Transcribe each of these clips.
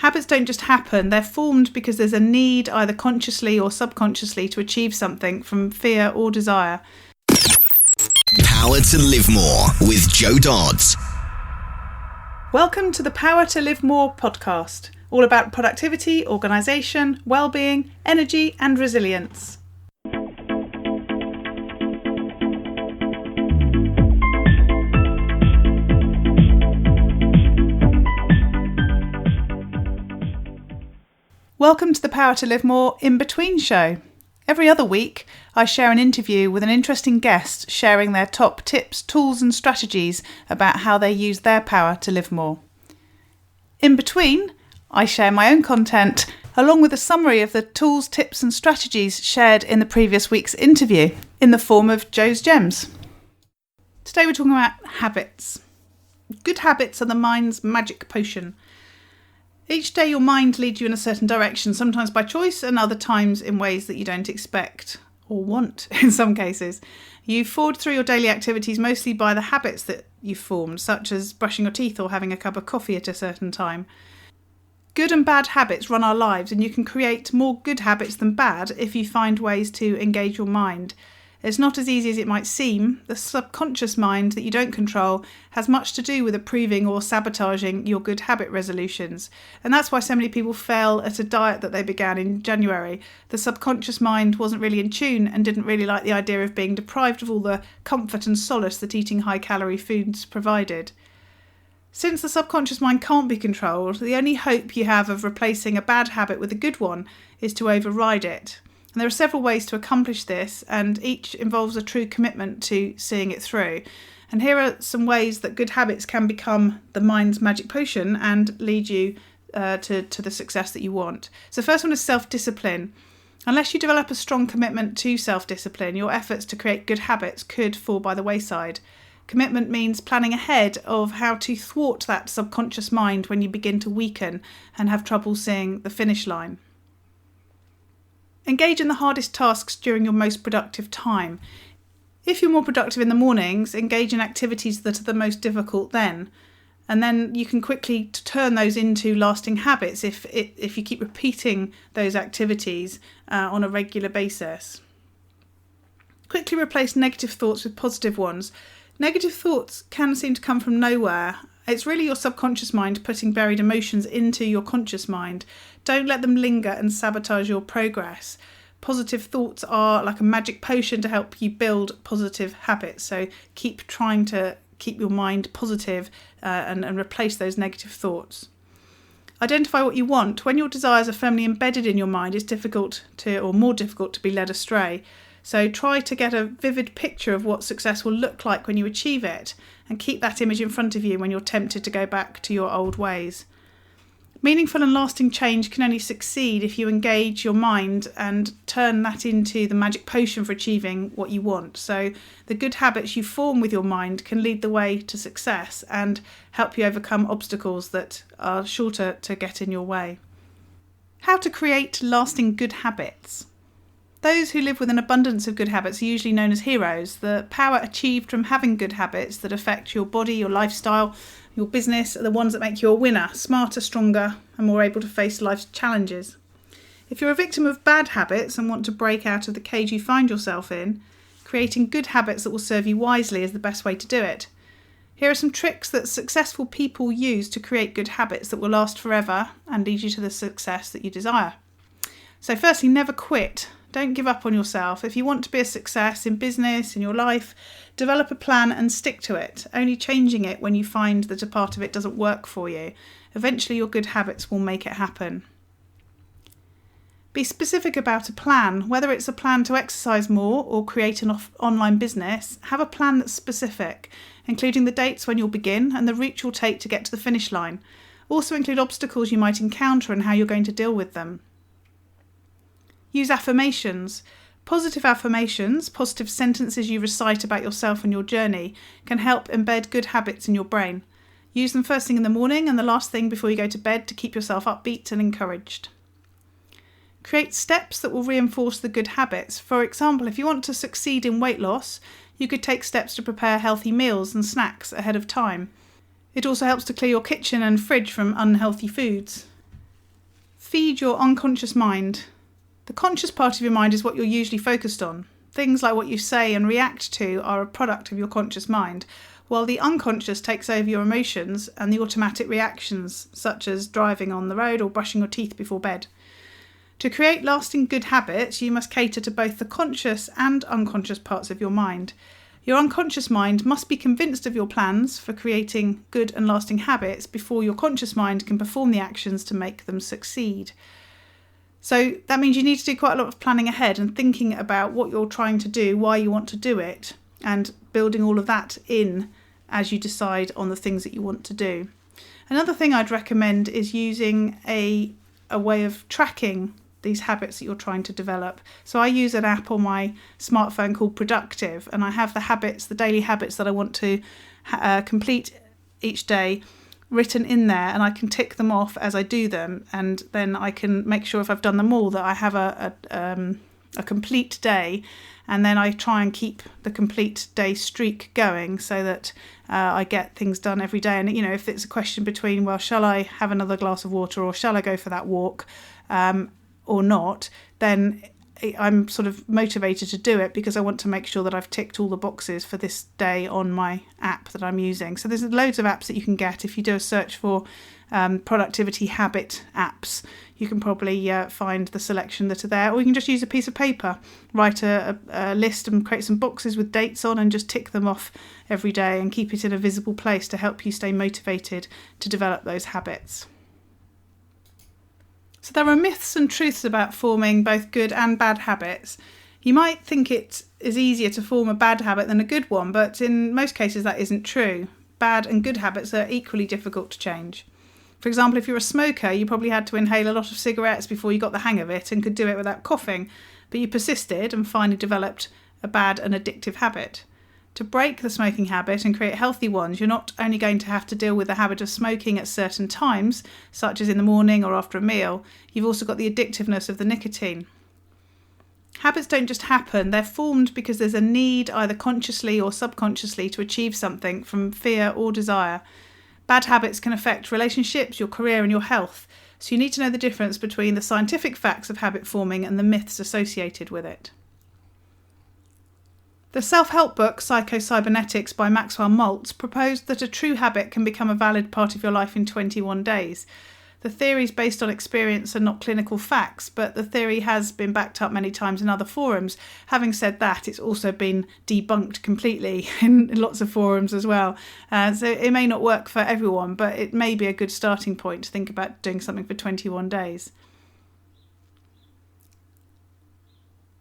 Habits don't just happen, they're formed because there's a need, either consciously or subconsciously, to achieve something from fear or desire. Power to Live More with Joe Dodds. Welcome to the Power to Live More podcast, all about productivity, organisation, well-being, energy and resilience. Welcome to the Power to Live More in-between show. Every other week, I share an interview with an interesting guest sharing their top tips, tools and strategies about how they use their power to live more. In between, I share my own content along with a summary of the tools, tips and strategies shared in the previous week's interview in the form of Joe's Gems. Today we're talking about habits. Good habits are the mind's magic potion. Each day your mind leads you in a certain direction, sometimes by choice and other times in ways that you don't expect or want in some cases. You forward through your daily activities mostly by the habits that you've formed, such as brushing your teeth or having a cup of coffee at a certain time. Good and bad habits run our lives, and you can create more good habits than bad if you find ways to engage your mind. It's not as easy as it might seem. The subconscious mind that you don't control has much to do with approving or sabotaging your good habit resolutions. And that's why so many people fail at a diet that they began in January. The subconscious mind wasn't really in tune and didn't really like the idea of being deprived of all the comfort and solace that eating high-calorie foods provided. Since the subconscious mind can't be controlled, the only hope you have of replacing a bad habit with a good one is to override it. And there are several ways to accomplish this, and each involves a true commitment to seeing it through. And here are some ways that good habits can become the mind's magic potion and lead you to the success that you want. So the first one is self-discipline. Unless you develop a strong commitment to self-discipline, your efforts to create good habits could fall by the wayside. Commitment means planning ahead of how to thwart that subconscious mind when you begin to weaken and have trouble seeing the finish line. Engage in the hardest tasks during your most productive time. If you're more productive in the mornings, engage in activities that are the most difficult then. And then you can quickly turn those into lasting habits if you keep repeating those activities on a regular basis. Quickly replace negative thoughts with positive ones. Negative thoughts can seem to come from nowhere. It's really your subconscious mind putting buried emotions into your conscious mind. Don't let them linger and sabotage your progress. Positive thoughts are like a magic potion to help you build positive habits. So keep trying to keep your mind positive and replace those negative thoughts. Identify what you want. When your desires are firmly embedded in your mind, it's more difficult to be led astray. So try to get a vivid picture of what success will look like when you achieve it, and keep that image in front of you when you're tempted to go back to your old ways. Meaningful and lasting change can only succeed if you engage your mind and turn that into the magic potion for achieving what you want. So the good habits you form with your mind can lead the way to success and help you overcome obstacles that are sure to get in your way. How to create lasting good habits. Those who live with an abundance of good habits are usually known as heroes. The power achieved from having good habits that affect your body, your lifestyle, your business are the ones that make you a winner, smarter, stronger, and more able to face life's challenges. If you're a victim of bad habits and want to break out of the cage you find yourself in, creating good habits that will serve you wisely is the best way to do it. Here are some tricks that successful people use to create good habits that will last forever and lead you to the success that you desire. So firstly, never quit. Don't give up on yourself. If you want to be a success in business, in your life, develop a plan and stick to it, only changing it when you find that a part of it doesn't work for you. Eventually your good habits will make it happen. Be specific about a plan. Whether it's a plan to exercise more or create an online business, have a plan that's specific, including the dates when you'll begin and the route you'll take to get to the finish line. Also include obstacles you might encounter and how you're going to deal with them. Use affirmations. Positive affirmations, positive sentences you recite about yourself and your journey, can help embed good habits in your brain. Use them first thing in the morning and the last thing before you go to bed to keep yourself upbeat and encouraged. Create steps that will reinforce the good habits. For example, if you want to succeed in weight loss, you could take steps to prepare healthy meals and snacks ahead of time. It also helps to clear your kitchen and fridge from unhealthy foods. feed your unconscious mind. The conscious part of your mind is what you're usually focused on. Things like what you say and react to are a product of your conscious mind, while the unconscious takes over your emotions and the automatic reactions, such as driving on the road or brushing your teeth before bed. To create lasting good habits, you must cater to both the conscious and unconscious parts of your mind. Your unconscious mind must be convinced of your plans for creating good and lasting habits before your conscious mind can perform the actions to make them succeed. So that means you need to do quite a lot of planning ahead and thinking about what you're trying to do, why you want to do it, and building all of that in as you decide on the things that you want to do. Another thing I'd recommend is using a way of tracking these habits that you're trying to develop. So I use an app on my smartphone called Productive, and I have the daily habits that I want to complete each day written in there, and I can tick them off as I do them, and then I can make sure if I've done them all that I have a complete day, and then I try and keep the complete day streak going so that I get things done every day. And if it's a question between, well, shall I have another glass of water or shall I go for that walk or not, then I'm sort of motivated to do it because I want to make sure that I've ticked all the boxes for this day on my app that I'm using. So there's loads of apps that you can get. If you do a search for productivity habit apps, you can probably find the selection that are there, or you can just use a piece of paper, write a list and create some boxes with dates on and just tick them off every day and keep it in a visible place to help you stay motivated to develop those habits. So there are myths and truths about forming both good and bad habits. You might think it is easier to form a bad habit than a good one, but in most cases that isn't true. Bad and good habits are equally difficult to change. For example, if you're a smoker, you probably had to inhale a lot of cigarettes before you got the hang of it and could do it without coughing, but you persisted and finally developed a bad and addictive habit. To break the smoking habit and create healthy ones, you're not only going to have to deal with the habit of smoking at certain times, such as in the morning or after a meal, you've also got the addictiveness of the nicotine. Habits don't just happen, they're formed because there's a need, either consciously or subconsciously, to achieve something from fear or desire. Bad habits can affect relationships, your career and your health, so you need to know the difference between the scientific facts of habit forming and the myths associated with it. The self-help book Psycho-Cybernetics by Maxwell Maltz proposed that a true habit can become a valid part of your life in 21 days. The theory is based on experience and not clinical facts, but the theory has been backed up many times in other forums. Having said that, it's also been debunked completely in lots of forums as well. So it may not work for everyone, but it may be a good starting point to think about doing something for 21 days.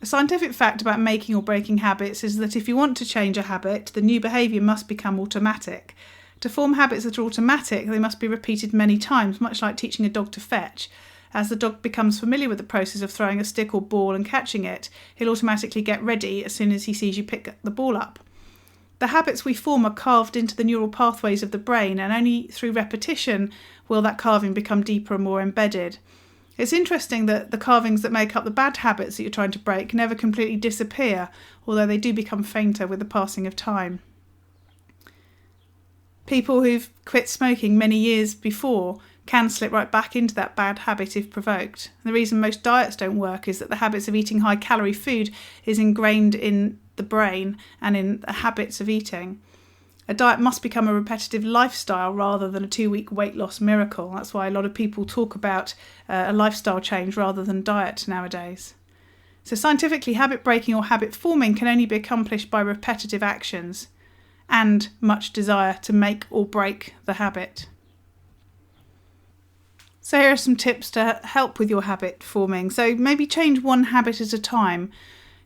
A scientific fact about making or breaking habits is that if you want to change a habit, the new behaviour must become automatic. To form habits that are automatic, they must be repeated many times, much like teaching a dog to fetch. As the dog becomes familiar with the process of throwing a stick or ball and catching it, he'll automatically get ready as soon as he sees you pick the ball up. The habits we form are carved into the neural pathways of the brain, and only through repetition will that carving become deeper and more embedded. It's interesting that the carvings that make up the bad habits that you're trying to break never completely disappear, although they do become fainter with the passing of time. People who've quit smoking many years before can slip right back into that bad habit if provoked. The reason most diets don't work is that the habits of eating high-calorie food is ingrained in the brain and in the habits of eating. A diet must become a repetitive lifestyle rather than a 2-week weight loss miracle. That's why a lot of people talk about a lifestyle change rather than diet nowadays. So scientifically, habit breaking or habit forming can only be accomplished by repetitive actions and much desire to make or break the habit. So here are some tips to help with your habit forming. So maybe change one habit at a time.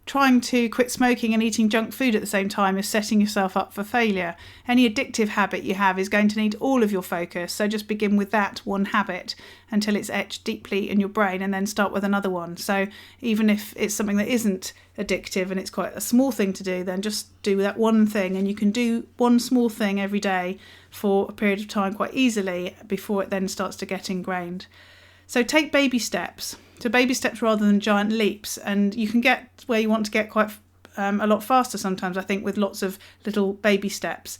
Trying to quit smoking and eating junk food at the same time is setting yourself up for failure. Any addictive habit you have is going to need all of your focus, so just begin with that one habit until it's etched deeply in your brain and then start with another one. So even if it's something that isn't addictive and it's quite a small thing to do, then just do that one thing, and you can do one small thing every day for a period of time quite easily before it then starts to get ingrained. So take baby steps. So baby steps rather than giant leaps, and you can get where you want to get quite a lot faster sometimes, I think, with lots of little baby steps,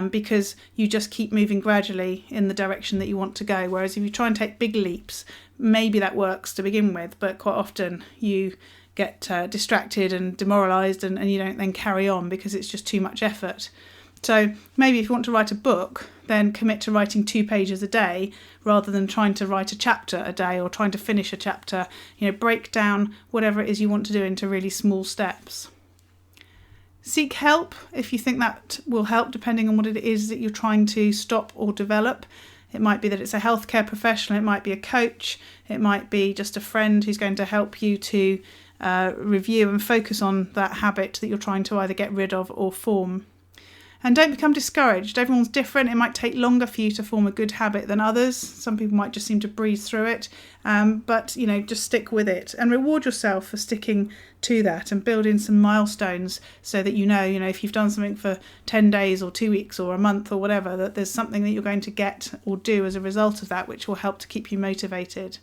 because you just keep moving gradually in the direction that you want to go. Whereas if you try and take big leaps, maybe that works to begin with, but quite often you get distracted and demoralised and you don't then carry on because it's just too much effort. So maybe if you want to write a book, then commit to writing 2 pages a day rather than trying to write a chapter a day or trying to finish a chapter. Break down whatever it is you want to do into really small steps. Seek help if you think that will help, depending on what it is that you're trying to stop or develop. It might be that it's a healthcare professional, it might be a coach, it might be just a friend who's going to help you to review and focus on that habit that you're trying to either get rid of or form. And don't become discouraged. Everyone's different. It might take longer for you to form a good habit than others. Some people might just seem to breeze through it. But just stick with it and reward yourself for sticking to that and build in some milestones so that if you've done something for 10 days or 2 weeks or a month or whatever, that there's something that you're going to get or do as a result of that, which will help to keep you motivated.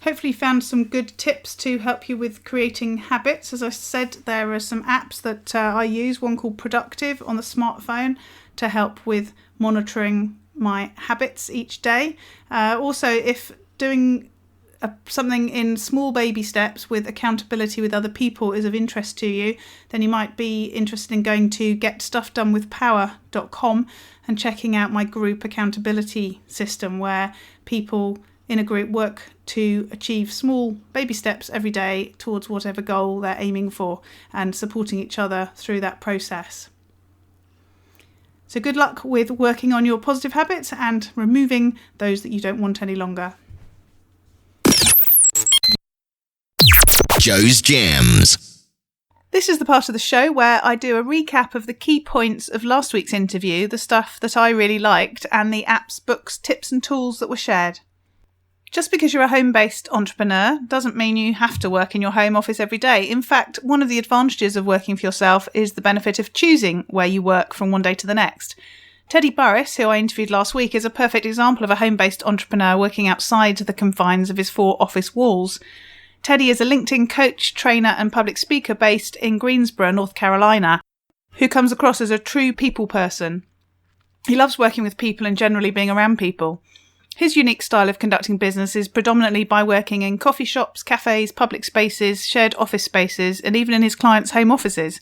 Hopefully you found some good tips to help you with creating habits. As I said, there are some apps that I use, one called Productive on the smartphone to help with monitoring my habits each day. Also, if doing something in small baby steps with accountability with other people is of interest to you, then you might be interested in going to getstuffdonewithpower.com and checking out my group accountability system where people in a group work to achieve small baby steps every day towards whatever goal they're aiming for and supporting each other through that process. So good luck with working on your positive habits and removing those that you don't want any longer. Jo's Gems. This is the part of the show where I do a recap of the key points of last week's interview, the stuff that I really liked, and the apps, books, tips and tools that were shared. Just because you're a home-based entrepreneur doesn't mean you have to work in your home office every day. In fact, one of the advantages of working for yourself is the benefit of choosing where you work from one day to the next. Teddy Burris, who I interviewed last week, is a perfect example of a home-based entrepreneur working outside the confines of his 4 office walls. Teddy is a LinkedIn coach, trainer and public speaker based in Greensboro, North Carolina, who comes across as a true people person. He loves working with people and generally being around people. His unique style of conducting business is predominantly by working in coffee shops, cafes, public spaces, shared office spaces, and even in his clients' home offices.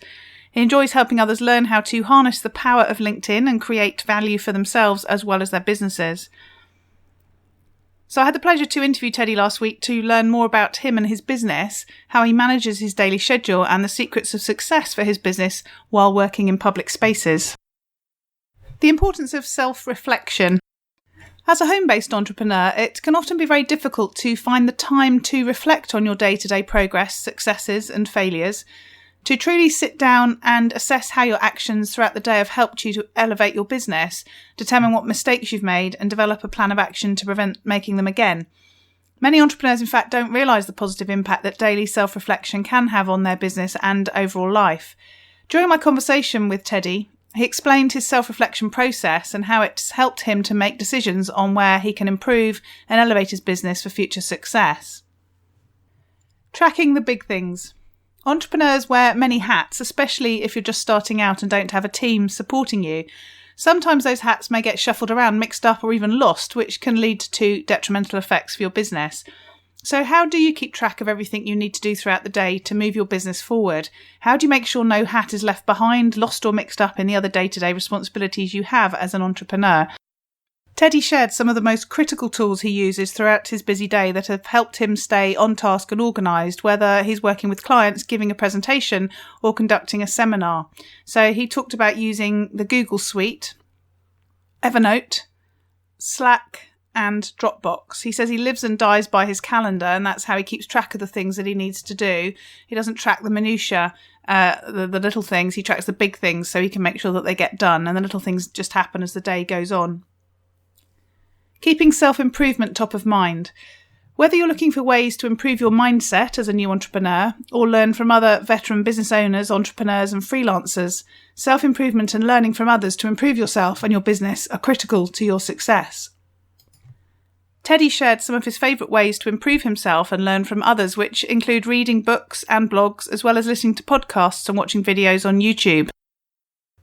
He enjoys helping others learn how to harness the power of LinkedIn and create value for themselves as well as their businesses. So I had the pleasure to interview Teddy last week to learn more about him and his business, how he manages his daily schedule, and the secrets of success for his business while working in public spaces. The importance of self-reflection. As a home-based entrepreneur, it can often be very difficult to find the time to reflect on your day-to-day progress, successes and failures, to truly sit down and assess how your actions throughout the day have helped you to elevate your business, determine what mistakes you've made and develop a plan of action to prevent making them again. Many entrepreneurs, in fact, don't realise the positive impact that daily self-reflection can have on their business and overall life. During my conversation with Teddy, he explained his self-reflection process and how it's helped him to make decisions on where he can improve and elevate his business for future success. Tracking the big things. Entrepreneurs wear many hats, especially if you're just starting out and don't have a team supporting you. Sometimes those hats may get shuffled around, mixed up or even lost, which can lead to detrimental effects for your business. So how do you keep track of everything you need to do throughout the day to move your business forward? How do you make sure no hat is left behind, lost or mixed up in the other day-to-day responsibilities you have as an entrepreneur? Teddy shared some of the most critical tools he uses throughout his busy day that have helped him stay on task and organised, whether he's working with clients, giving a presentation or conducting a seminar. So he talked about using the Google Suite, Evernote, Slack, and Dropbox. He says he lives and dies by his calendar, and that's how he keeps track of the things that he needs to do. He doesn't track the minutiae, the little things. He tracks the big things so he can make sure that they get done, and the little things just happen as the day goes on. Keeping self-improvement top of mind. Whether you're looking for ways to improve your mindset as a new entrepreneur or learn from other veteran business owners, entrepreneurs and freelancers, self-improvement and learning from others to improve yourself and your business are critical to your success. Teddy shared some of his favourite ways to improve himself and learn from others, which include reading books and blogs, as well as listening to podcasts and watching videos on YouTube.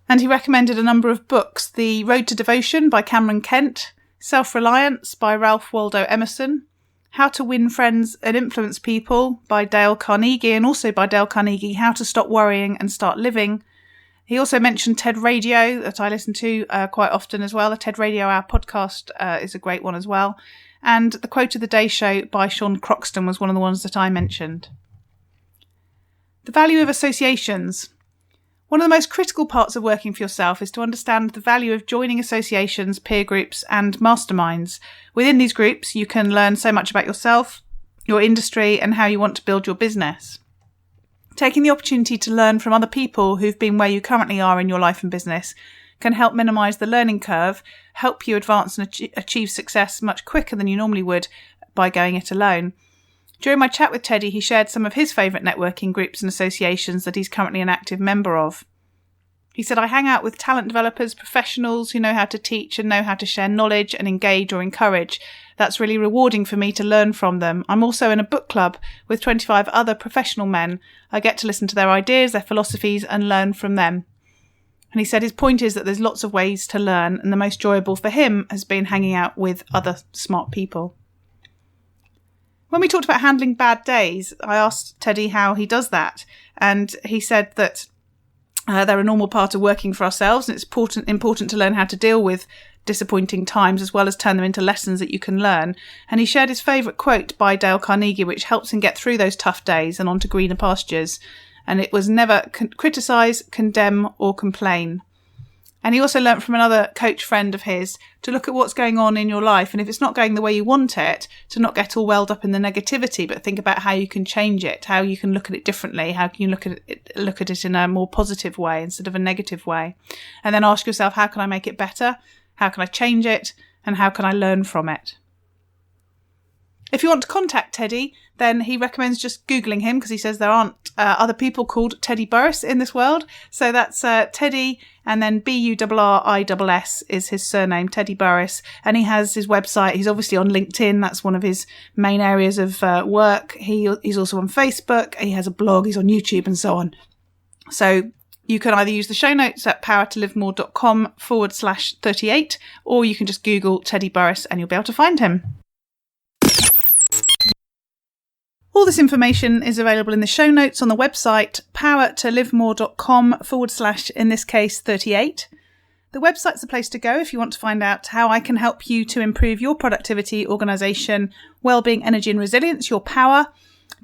And he recommended a number of books: The Road to Devotion by Cameron Kent, Self-Reliance by Ralph Waldo Emerson, How to Win Friends and Influence People by Dale Carnegie, and also by Dale Carnegie, How to Stop Worrying and Start Living. He also mentioned TED Radio, that I listen to quite often as well. The TED Radio Hour podcast is a great one as well. And the Quote of the Day show by Sean Croxton was one of the ones that I mentioned. The value of associations. One of the most critical parts of working for yourself is to understand the value of joining associations, peer groups, and masterminds. Within these groups, you can learn so much about yourself, your industry, and how you want to build your business. Taking the opportunity to learn from other people who've been where you currently are in your life and business can help minimise the learning curve, help you advance and achieve success much quicker than you normally would by going it alone. During my chat with Teddy, he shared some of his favourite networking groups and associations that he's currently an active member of. He said, I hang out with talent developers, professionals who know how to teach and know how to share knowledge and engage or encourage. That's really rewarding for me to learn from them. I'm also in a book club with 25 other professional men. I get to listen to their ideas, their philosophies, and learn from them. And he said his point is that there's lots of ways to learn, and the most enjoyable for him has been hanging out with other smart people. When we talked about handling bad days, I asked Teddy how he does that. And he said that they're a normal part of working for ourselves, and it's important to learn how to deal with disappointing times as well as turn them into lessons that you can learn. And he shared his favourite quote by Dale Carnegie, which helps him get through those tough days and onto greener pastures. And it was never criticise, condemn or complain. And he also learnt from another coach friend of his to look at what's going on in your life, and if it's not going the way you want it, to not get all welled up in the negativity, but think about how you can change it, how you can look at it differently, how can you look at it in a more positive way instead of a negative way. And then ask yourself, how can I make it better? How can I change it? And how can I learn from it? If you want to contact Teddy, then he recommends just Googling him, because he says there aren't other people called Teddy Burriss in this world. So that's Teddy, and then Burriss is his surname, Teddy Burriss. And he has his website. He's obviously on LinkedIn. That's one of his main areas of work. He's also on Facebook. He has a blog. He's on YouTube and so on. So you can either use the show notes at powertolivemore.com/38, or you can just Google Teddy Burriss and you'll be able to find him. All this information is available in the show notes on the website powertolivemore.com/in this case 38. The website's the place to go if you want to find out how I can help you to improve your productivity, organisation, well-being, energy and resilience, your power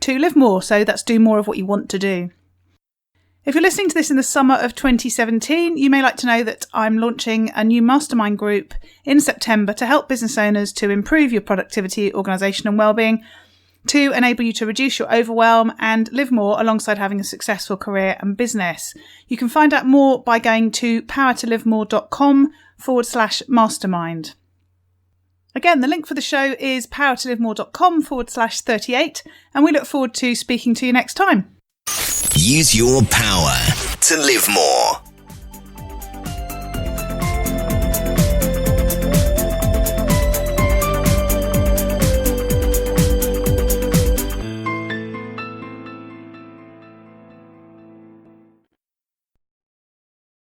to live more. So that's do more of what you want to do. If you're listening to this in the summer of 2017, you may like to know that I'm launching a new mastermind group in September to help business owners to improve your productivity, organisation and well-being, to enable you to reduce your overwhelm and live more alongside having a successful career and business. You can find out more by going to powertolivemore.com/mastermind. Again, the link for the show is powertolivemore.com/38, and we look forward to speaking to you next time. Use your power to live more.